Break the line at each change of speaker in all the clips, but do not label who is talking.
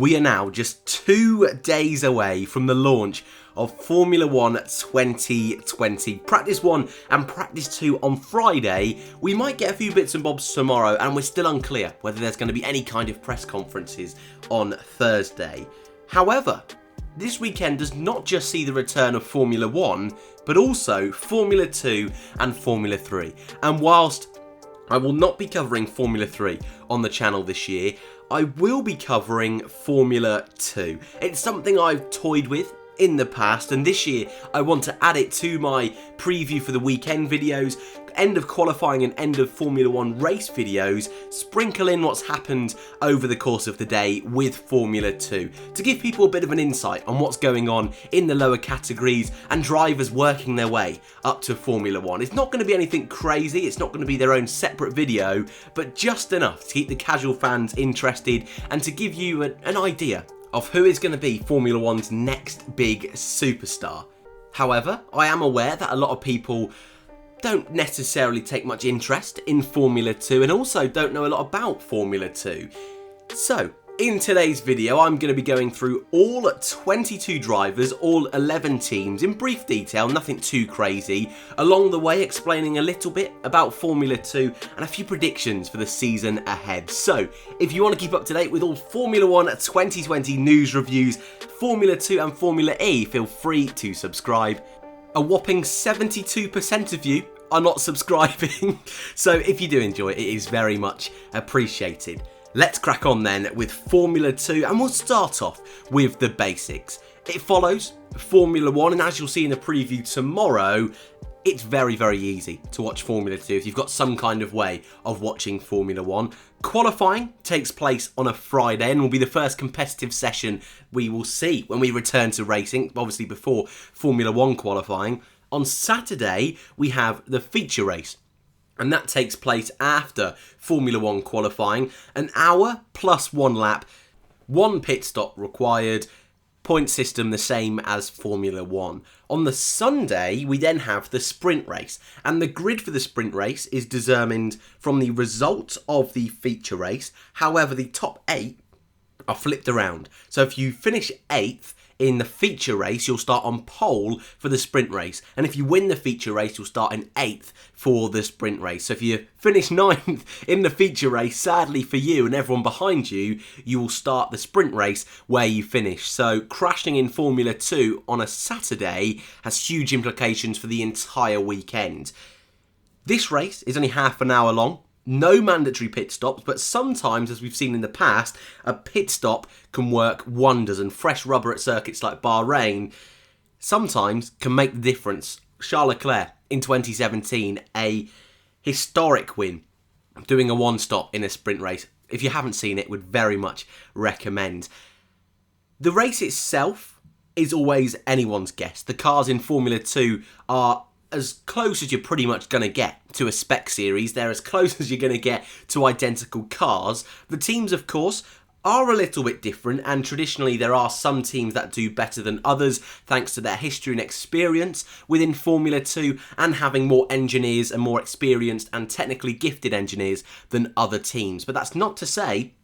we are now just 2 days away from the launch of Formula 1 2020. Practice 1 and Practice 2 on Friday. We might get a few bits and bobs tomorrow, and we're still unclear whether there's going to be any kind of press conferences on Thursday. However, this weekend does not just see the return of Formula 1, but also Formula 2 and Formula 3. And whilst I will not be covering Formula 3 on the channel this year, I will be covering Formula 2. It's something I've toyed with in the past, and this year I want to add it to my preview for the weekend videos, end of qualifying and end of Formula 1 race videos, sprinkle in what's happened over the course of the day with Formula 2, to give people a bit of an insight on what's going on in the lower categories and drivers working their way up to Formula 1. It's not going to be anything crazy, it's not going to be their own separate video, but just enough to keep the casual fans interested and to give you an idea of who is going to be Formula 1's next big superstar. However, I am aware that a lot of people don't necessarily take much interest in Formula 2 and also don't know a lot about Formula 2. So, in today's video, I'm going to be going through all 22 drivers, all 11 teams in brief detail, nothing too crazy. Along the way, explaining a little bit about Formula 2 and a few predictions for the season ahead. So, if you want to keep up to date with all Formula 1 2020 news reviews, Formula 2 and Formula E, feel free to subscribe. A whopping 72% of you are not subscribing, so if you do enjoy it, it is very much appreciated. Let's crack on then with Formula 2, and we'll start off with the basics. It follows Formula 1, and as you'll see in the preview tomorrow, it's very, very easy to watch Formula 2 if you've got some kind of way of watching Formula 1. Qualifying takes place on a Friday and will be the first competitive session we will see when we return to racing, obviously before Formula 1 qualifying. On Saturday, we have the feature race, and that takes place after Formula 1 qualifying. An hour plus 1 lap, 1 pit stop required, point system the same as Formula 1. On the Sunday, we then have the sprint race, and the grid for the sprint race is determined from the result of the feature race. However, the top 8 are flipped around. So if you finish 8th in the feature race, you'll start on pole for the sprint race. And if you win the feature race, you'll start in 8th for the sprint race. So if you finish 9th in the feature race, sadly for you and everyone behind you, you will start the sprint race where you finish. So crashing in Formula 2 on a Saturday has huge implications for the entire weekend. This race is only half an hour long. No mandatory pit stops, but sometimes, as we've seen in the past, a pit stop can work wonders, and fresh rubber at circuits like Bahrain sometimes can make the difference. Charles Leclerc in 2017, a historic win, doing a one-stop in a sprint race. If you haven't seen it, would very much recommend. The race itself is always anyone's guess. The cars in Formula 2 are as close as you're pretty much going to get to a spec series. They're as close as you're going to get to identical cars. The teams, of course, are a little bit different, and traditionally there are some teams that do better than others thanks to their history and experience within Formula 2 and having more engineers and more experienced and technically gifted engineers than other teams. But that's not to say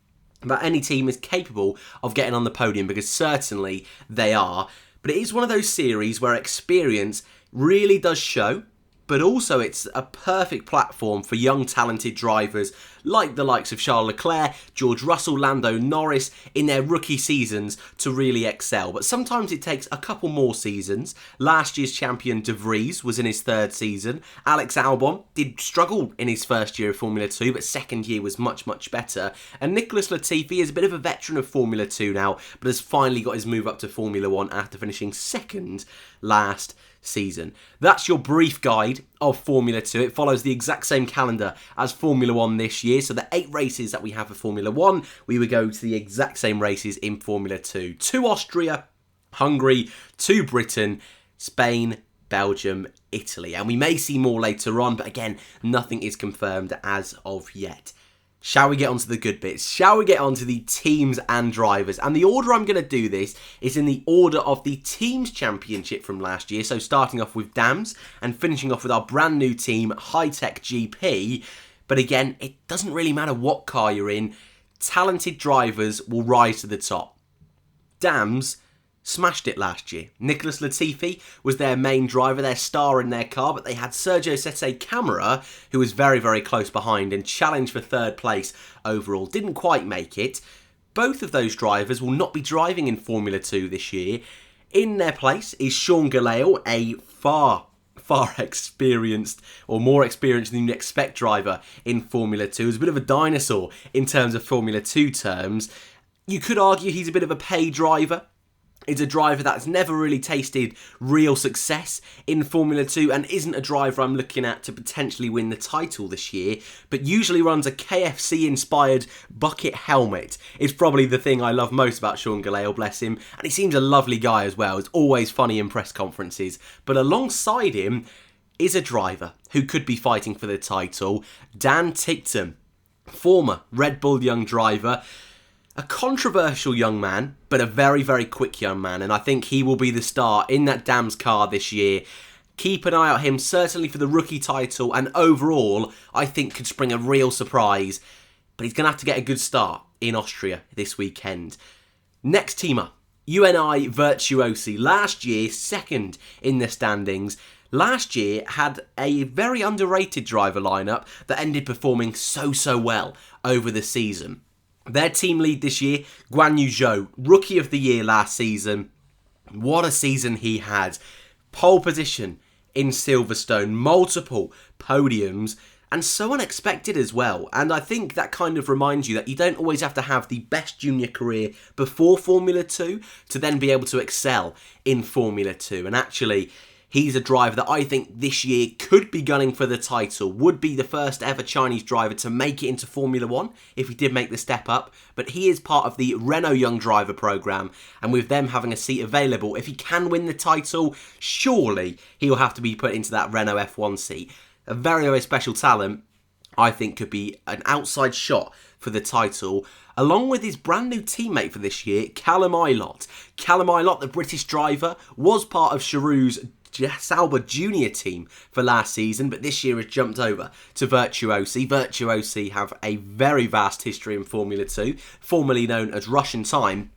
that any team is capable of getting on the podium, because certainly they are. But it is one of those series where experience really does show, but also it's a perfect platform for young talented drivers like the likes of Charles Leclerc, George Russell, Lando Norris in their rookie seasons to really excel. But sometimes it takes a couple more seasons. Last year's champion De Vries was in his 3rd season. Alex Albon did struggle in his first year of Formula 2, but second year was much, much better. And Nicholas Latifi is a bit of a veteran of Formula 2 now, but has finally got his move up to Formula 1 after finishing 2nd last season. That's your brief guide of Formula 2. It follows the exact same calendar as Formula 1 this year. So the 8 races that we have for Formula 1, we would go to the exact same races in Formula 2. To Austria, Hungary, to Britain, Spain, Belgium, Italy. And we may see more later on, but again, nothing is confirmed as of yet. Shall we get on to the good bits? Shall we get on to the teams and drivers? And the order I'm going to do this is in the order of the Teams Championship from last year. So starting off with Dams and finishing off with our brand new team, High Tech GP. But again, it doesn't really matter what car you're in. Talented drivers will rise to the top. Dams smashed it last year. Nicholas Latifi was their main driver, their star in their car, but they had Sergio Sette Camara, who was very, very close behind and challenged for third place overall. Didn't quite make it. Both of those drivers will not be driving in Formula 2 this year. In their place is Sean Gelael, a far experienced, or more experienced than you'd expect driver in Formula 2. He's a bit of a dinosaur in terms of Formula 2 terms. You could argue he's a bit of a pay driver. Is a driver that's never really tasted real success in Formula 2 and isn't a driver I'm looking at to potentially win the title this year, but usually runs a KFC-inspired bucket helmet. It's probably the thing I love most about Sean Gelael, bless him, and he seems a lovely guy as well. He's always funny in press conferences, but alongside him is a driver who could be fighting for the title, Dan Ticktum, former Red Bull young driver. A controversial young man, but a very, very quick young man, and I think he will be the star in that Dams car this year. Keep an eye out him, certainly for the rookie title, and overall, I think could spring a real surprise. But he's going to have to get a good start in Austria this weekend. Next team up, UNI Virtuosi. Last year, second in the standings. Last year had a very underrated driver lineup that ended performing so well over the season. Their team lead this year, Guan Yu Zhou, Rookie of the Year last season. What a season he had. Pole position in Silverstone, multiple podiums, and so unexpected as well. And I think that kind of reminds you that you don't always have to have the best junior career before Formula 2 to then be able to excel in Formula 2. And actually, he's a driver that I think this year could be gunning for the title, would be the first ever Chinese driver to make it into Formula 1 if he did make the step up, but he is part of the Renault Young Driver programme, and with them having a seat available, if he can win the title, surely he'll have to be put into that Renault F1 seat. A very, very special talent, I think could be an outside shot for the title, along with his brand new teammate for this year, Callum Ilott. Callum Ilott, the British driver, was part of Charoux's Sauber Junior team for last season, but this year has jumped over to Virtuosi. Virtuosi have a very vast history in Formula 2, formerly known as Russian Time,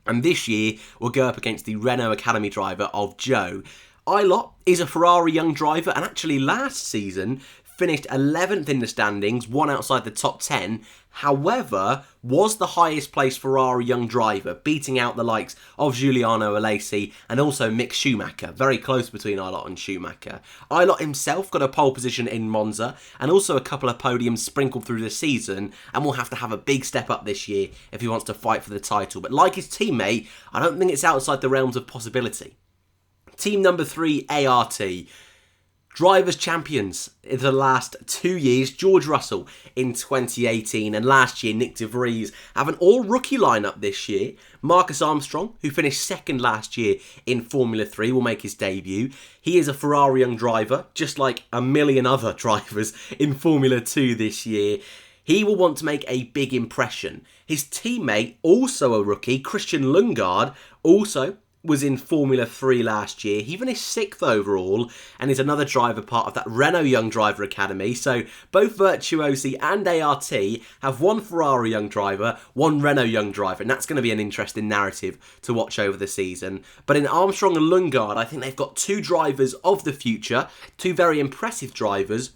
and this year will go up against the Renault Academy driver of Zhou. Ilott is a Ferrari young driver, and actually last season finished 11th in the standings, one outside the top 10, however, was the highest placed Ferrari young driver, beating out the likes of Giuliano Alesi and also Mick Schumacher, very close between Ilott and Schumacher. Ilott himself got a pole position in Monza and also a couple of podiums sprinkled through the season, and will have to have a big step up this year if he wants to fight for the title. But like his teammate, I don't think it's outside the realms of possibility. Team number 3, ART. Drivers' champions in the last 2 years, George Russell in 2018, and last year Nick de Vries have an all-rookie lineup this year. Marcus Armstrong, who finished second last year in Formula 3, will make his debut. He is a Ferrari young driver, just like a million other drivers in Formula 2 this year. He will want to make a big impression. His teammate, also a rookie, Christian Lundgaard, also was in Formula 3 last year. He finished 6th overall and is another driver part of that Renault Young Driver Academy. So both Virtuosi and ART have one Ferrari young driver, one Renault young driver, and that's going to be an interesting narrative to watch over the season. But in Armstrong and Lundgaard, I think they've got two drivers of the future, two very impressive drivers,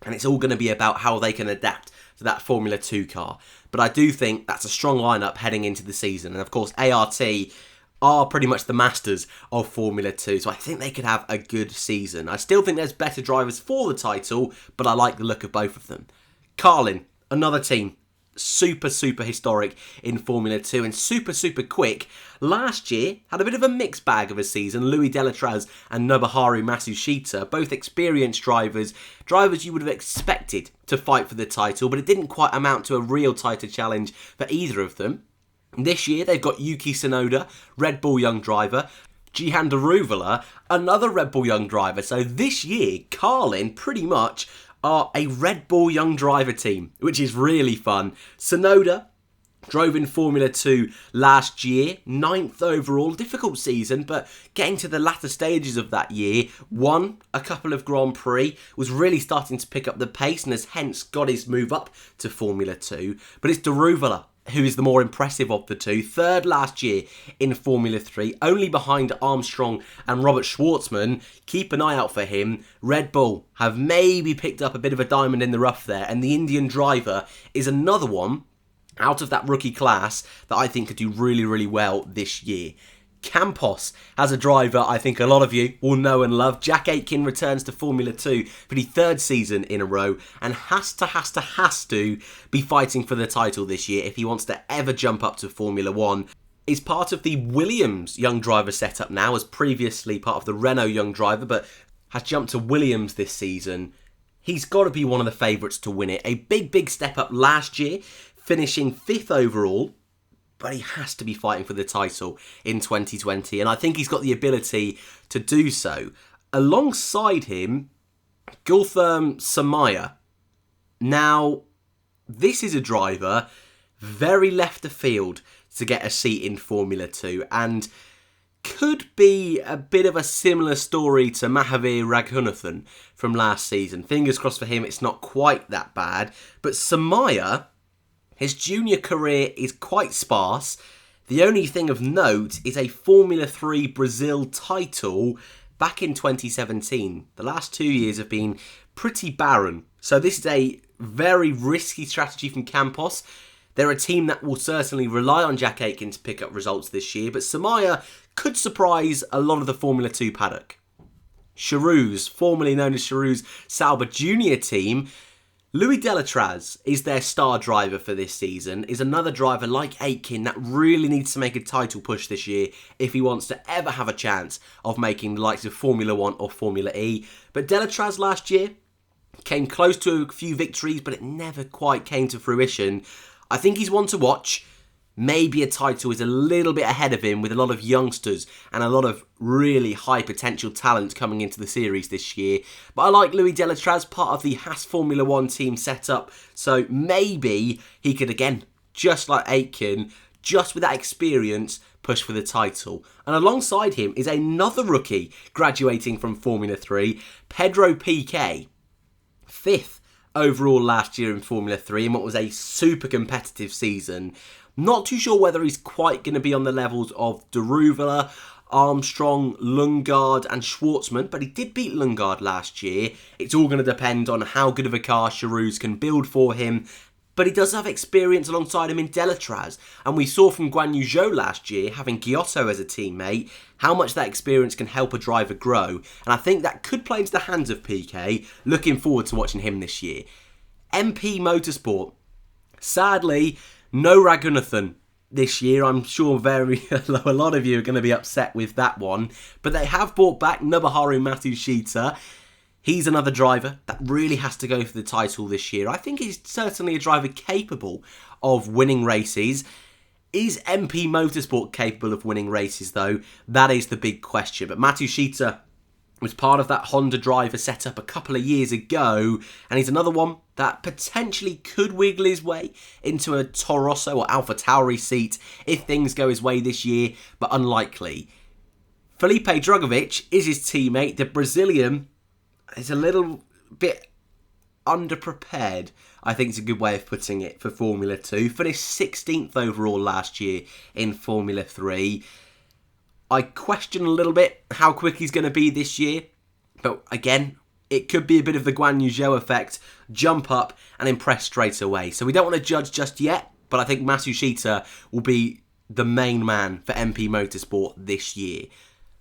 and it's all going to be about how they can adapt to that Formula 2 car. But I do think that's a strong lineup heading into the season. And of course, ART are pretty much the masters of Formula 2, so I think they could have a good season. I still think there's better drivers for the title, but I like the look of both of them. Carlin, another team, super historic in Formula 2 and super quick. Last year, had a bit of a mixed bag of a season. Louis Delatraz and Nobuharu Matsushita, both experienced drivers you would have expected to fight for the title, but it didn't quite amount to a real title challenge for either of them. This year, they've got Yuki Tsunoda, Red Bull young driver, Jihan Daruvala, another Red Bull young driver. So this year, Carlin pretty much are a Red Bull young driver team, which is really fun. Tsunoda drove in Formula 2 last year, 9th overall, difficult season, but getting to the latter stages of that year, won a couple of Grand Prix, was really starting to pick up the pace and has hence got his move up to Formula 2. But it's Daruvala, who is the more impressive of the two. Third last year in Formula 3, only behind Armstrong and Robert Schwartzman. Keep an eye out for him. Red Bull have maybe picked up a bit of a diamond in the rough there, and the Indian driver is another one out of that rookie class that I think could do really, really well this year. Campos has a driver I think a lot of you will know and love. Jack Aitken returns to Formula 2 for the third season in a row and has to be fighting for the title this year if he wants to ever jump up to Formula 1. Is part of the Williams young driver setup now, as previously part of the Renault young driver, but has jumped to Williams this season. He's got to be one of the favourites to win it. A big step up last year, finishing 5th overall. But he has to be fighting for the title in 2020, and I think he's got the ability to do so. Alongside him, Gultherm Samaya. Now, this is a driver very left of field to get a seat in Formula 2, and could be a bit of a similar story to Mahavir Raghunathan from last season. Fingers crossed for him, it's not quite that bad. But Samaya, his junior career is quite sparse. The only thing of note is a Formula 3 Brazil title back in 2017. The last 2 years have been pretty barren. So this is a very risky strategy from Campos. They're a team that will certainly rely on Jack Aitken to pick up results this year, but Samaya could surprise a lot of the Formula 2 paddock. Charouz, formerly known as Charouz Sauber Junior team, Louis Delatraz is their star driver for this season, is another driver like Aitken that really needs to make a title push this year if he wants to ever have a chance of making the likes of Formula 1 or Formula E. But Delatraz last year came close to a few victories, but it never quite came to fruition. I think he's one to watch. Maybe a title is a little bit ahead of him with a lot of youngsters and a lot of really high potential talent coming into the series this year. But I like Louis Delatraz, part of the Haas Formula 1 team setup. So maybe he could, again, just like Aitken, just with that experience, push for the title. And alongside him is another rookie graduating from Formula 3, Pedro Piquet. 5th overall last year in Formula 3 in what was a super competitive season. Not too sure whether he's quite going to be on the levels of Deruvala, Armstrong, Lundgaard and Schwartzman, but he did beat Lundgaard last year. It's all going to depend on how good of a car Charouz can build for him, but he does have experience alongside him in Delatraz, and we saw from Guan Yu Zhou last year, having Giotto as a teammate, how much that experience can help a driver grow, and I think that could play into the hands of Piquet. Looking forward to watching him this year. MP Motorsport. Sadly, no Raghunathan this year. I'm sure a lot of you are going to be upset with that one. But they have brought back Nobuharu Matsushita. He's another driver that really has to go for the title this year. I think he's certainly a driver capable of winning races. Is MP Motorsport capable of winning races, though? That is the big question. But Matsushita was part of that Honda driver setup a couple of years ago, and he's another one that potentially could wiggle his way into a Toro Rosso or AlphaTauri seat if things go his way this year, but unlikely. Felipe Drugovich is his teammate. The Brazilian is a little bit underprepared, I think is a good way of putting it, for Formula 2. Finished 16th overall last year in Formula 3. I question a little bit how quick he's going to be this year. But again, it could be a bit of the Guan Yu Zhou effect. Jump up and impress straight away. So we don't want to judge just yet. But I think Matsushita will be the main man for MP Motorsport this year.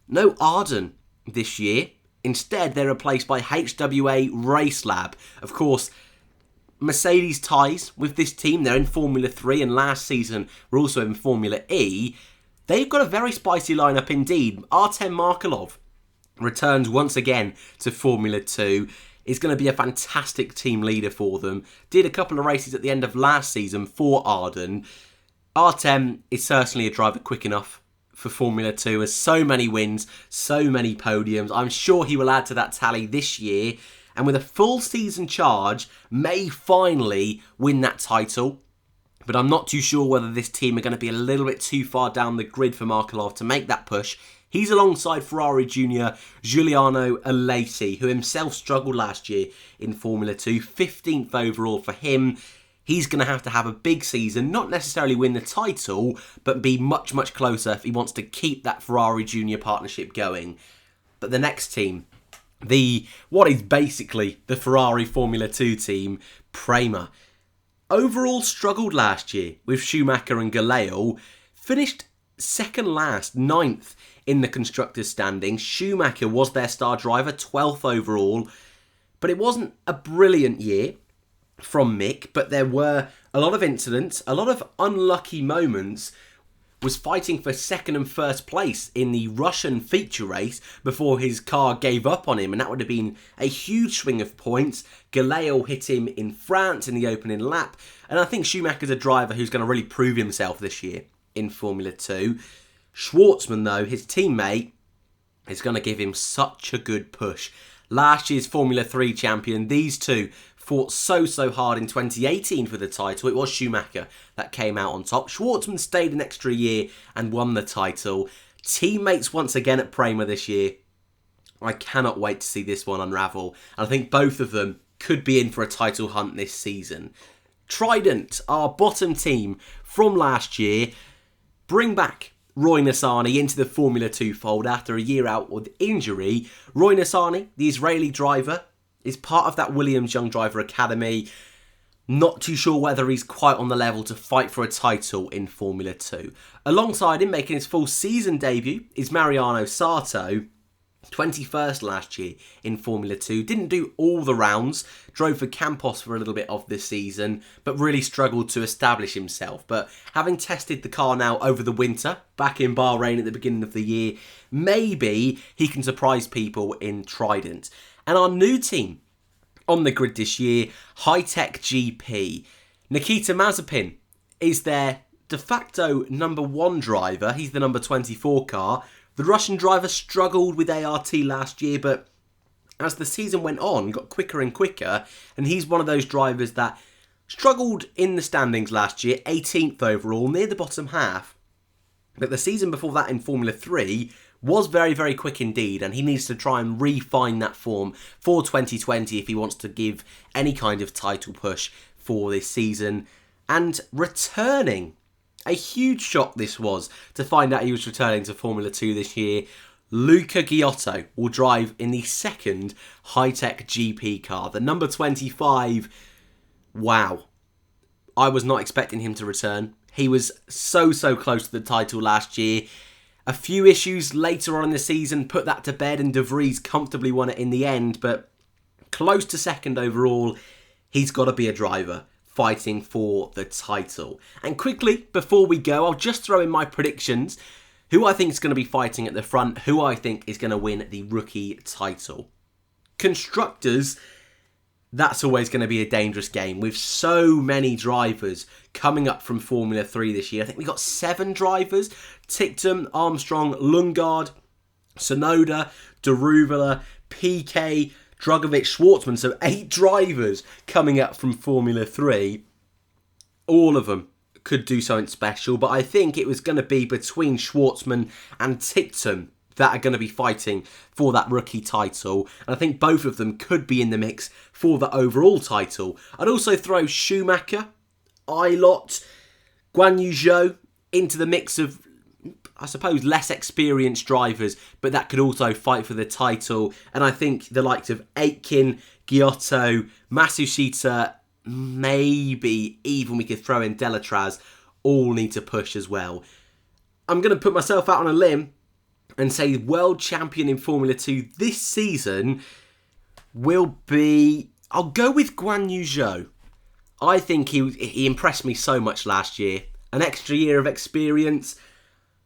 No Arden this year. Instead, they're replaced by HWA Race Lab. Of course, Mercedes ties with this team. They're in Formula 3 and last season were also in Formula E. They've got a very spicy lineup indeed. Artem Markelov returns once again to Formula 2. Is going to be a fantastic team leader for them. Did a couple of races at the end of last season for Arden. Artem is certainly a driver quick enough for Formula 2. Has so many wins, so many podiums. I'm sure he will add to that tally this year. And with a full season charge, may finally win that title. But I'm not too sure whether this team are going to be a little bit too far down the grid for Markelov to make that push. He's alongside Ferrari junior Giuliano Alesi, who himself struggled last year in Formula 2. 15th overall for him. He's going to have a big season, not necessarily win the title, but be much, much closer if he wants to keep that Ferrari Junior partnership going. But the next team, what is basically the Ferrari Formula 2 team, Prema, overall struggled last year with Schumacher and Galeo, finished second last, ninth in the constructors' standings. Schumacher was their star driver, 12th overall, but it wasn't a brilliant year from Mick, but there were a lot of incidents, a lot of unlucky moments. Was fighting for second and first place in the Russian feature race before his car gave up on him, and that would have been a huge swing of points. Galeo hit him in France in the opening lap, and I think Schumacher's a driver who's going to really prove himself this year in Formula 2. Schwartzman, though, his teammate, is going to give him such a good push. Last year's Formula 3 champion, these two fought so hard in 2018 for the title. It was Schumacher that came out on top. Schwartzman stayed an extra year and won the title. Teammates once again at Prema this year. I cannot wait to see this one unravel. And I think both of them could be in for a title hunt this season. Trident, our bottom team from last year, bring back Roy Nissany into the Formula 2 fold after a year out with injury. Roy Nissany, the Israeli driver, is part of that Williams Young Driver Academy. Not too sure whether he's quite on the level to fight for a title in Formula 2. Alongside him, making his full season debut, is Mariano Sato, 21st last year in Formula 2. Didn't do all the rounds, drove for Campos for a little bit of this season, but really struggled to establish himself. But having tested the car now over the winter, back in Bahrain at the beginning of the year, maybe he can surprise people in Trident. And our new team on the grid this year, High Tech GP. Nikita Mazepin is their de facto number 1 driver. He's the number 24 car. The Russian driver struggled with ART last year, but as the season went on, got quicker and quicker. And he's one of those drivers that struggled in the standings last year, 18th overall, near the bottom half. But the season before that in Formula 3 was very quick indeed, and he needs to try and refine that form for 2020 if he wants to give any kind of title push for this season. And returning, a huge shock this was to find out he was returning to Formula 2 this year. Luca Giotto will drive in the second high-tech GP car, the number 25. Wow. I was not expecting him to return. He was so close to the title last year. A few issues later on in the season put that to bed, and De Vries comfortably won it in the end, but close to second overall. He's got to be a driver fighting for the title. And quickly, before we go, I'll just throw in my predictions. Who I think is going to be fighting at the front, who I think is going to win the rookie title. Constructors, that's always going to be a dangerous game with so many drivers coming up from Formula 3 this year. I think we got 7 drivers. Ticktum, Armstrong, Lundgaard, Sonoda, Daruvula, PK, Drugovic, Schwartzman. So 8 drivers coming up from Formula 3. All of them could do something special, but I think it was going to be between Schwartzman and Ticktum that are going to be fighting for that rookie title. And I think both of them could be in the mix for the overall title. I'd also throw Schumacher, Eilert, Guan Yu Zhou into the mix of, I suppose, less experienced drivers, but that could also fight for the title. And I think the likes of Aitken, Giotto, Masushita, maybe even we could throw in Delatraz, all need to push as well. I'm going to put myself out on a limb and say world champion in Formula 2 this season will be, I'll go with Guan Yu Zhou. I think he impressed me so much last year. An extra year of experience,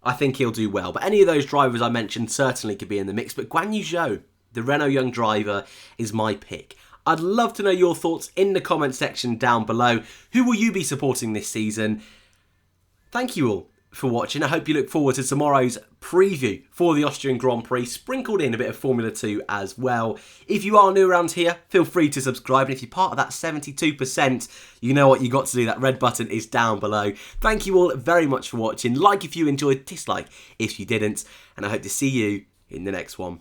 I think he'll do well. But any of those drivers I mentioned certainly could be in the mix. But Guan Yu Zhou, the Renault young driver, is my pick. I'd love to know your thoughts in the comment section down below. Who will you be supporting this season? Thank you all for watching. I hope you look forward to tomorrow's preview for the Austrian Grand Prix, sprinkled in a bit of Formula 2 as well. If you are new around here, feel free to subscribe, and if you're part of that 72%, you know what you got to do. That red button is down below. Thank you all very much for watching. Like if you enjoyed, dislike if you didn't, and I hope to see you in the next one.